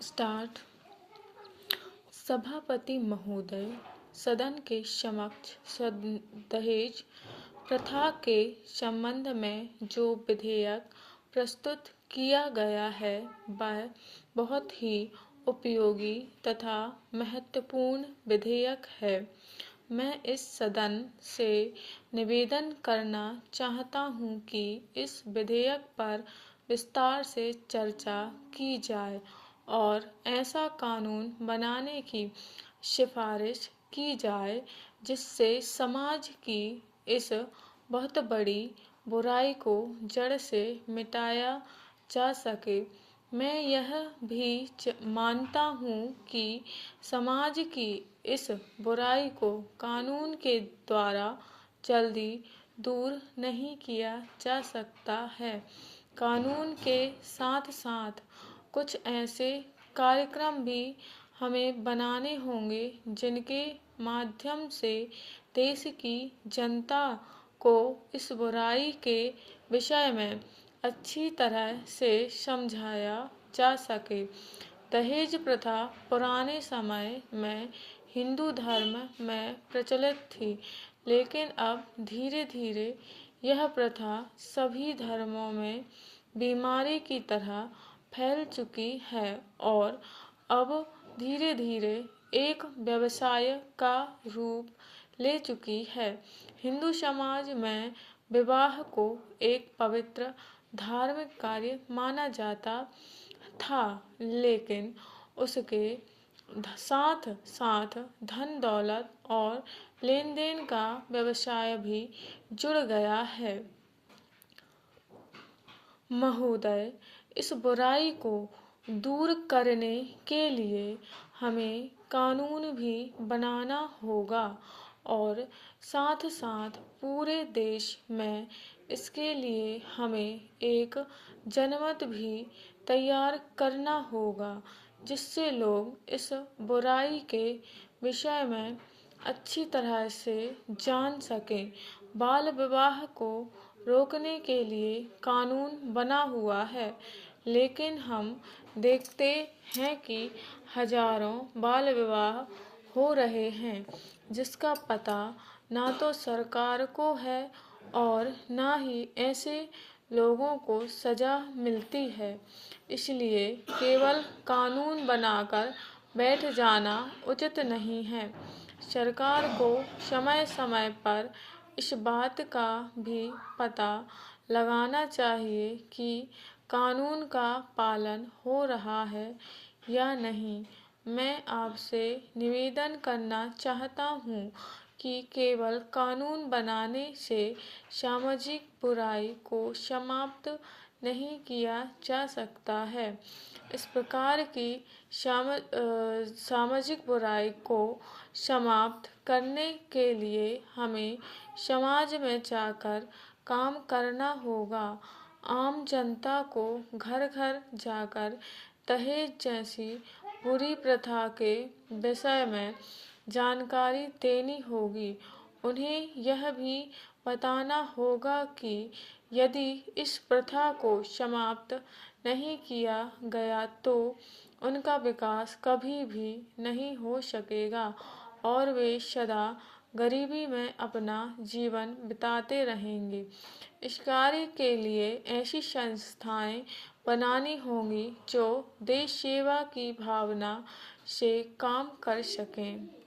Start. सभापति महोदय, सदन के समक्ष दहेज प्रथा के संबंध में जो विधेयक प्रस्तुत किया गया है वह बहुत ही उपयोगी तथा महत्वपूर्ण विधेयक है। मैं इस सदन से निवेदन करना चाहता हूं कि इस विधेयक पर विस्तार से चर्चा की जाए और ऐसा कानून बनाने की सिफारिश की जाए जिससे समाज की इस बहुत बड़ी बुराई को जड़ से मिटाया जा सके। मैं यह भी मानता हूँ कि समाज की इस बुराई को कानून के द्वारा जल्दी दूर नहीं किया जा सकता है। कानून के साथ साथ कुछ ऐसे कार्यक्रम भी हमें बनाने होंगे जिनके माध्यम से देश की जनता को इस बुराई के विषय में अच्छी तरह से समझाया जा सके। दहेज प्रथा पुराने समय में हिंदू धर्म में प्रचलित थी, लेकिन अब धीरे धीरे यह प्रथा सभी धर्मों में बीमारी की तरह फैल चुकी है और अब धीरे धीरे एक व्यवसाय का रूप ले चुकी है। हिंदू समाज में विवाह को एक पवित्र धार्मिक कार्य माना जाता था, लेकिन उसके साथ साथ धन दौलत और लेन देन का व्यवसाय भी जुड़ गया है। महोदय, इस बुराई को दूर करने के लिए हमें कानून भी बनाना होगा और साथ साथ पूरे देश में इसके लिए हमें एक जनमत भी तैयार करना होगा जिससे लोग इस बुराई के विषय में अच्छी तरह से जान सकें। बाल विवाह को रोकने के लिए कानून बना हुआ है, लेकिन हम देखते हैं कि हजारों बाल विवाह हो रहे हैं जिसका पता ना तो सरकार को है और ना ही ऐसे लोगों को सजा मिलती है। इसलिए केवल कानून बनाकर बैठ जाना उचित नहीं है। सरकार को समय समय पर इस बात का भी पता लगाना चाहिए कि कानून का पालन हो रहा है या नहीं। मैं आपसे निवेदन करना चाहता हूँ कि केवल कानून बनाने से सामाजिक बुराई को समाप्त नहीं किया जा सकता है। इस प्रकार की सामाजिक बुराई को समाप्त करने के लिए हमें समाज में जाकर काम करना होगा। आम जनता को घर घर जाकर दहेज जैसी बुरी प्रथा के विषय में जानकारी देनी होगी। उन्हें यह भी बताना होगा कि यदि इस प्रथा को समाप्त नहीं किया गया तो उनका विकास कभी भी नहीं हो सकेगा और वे सदा गरीबी में अपना जीवन बिताते रहेंगे। इस कार्य के लिए ऐसी संस्थाएं बनानी होंगी जो देश सेवा की भावना से काम कर सकें।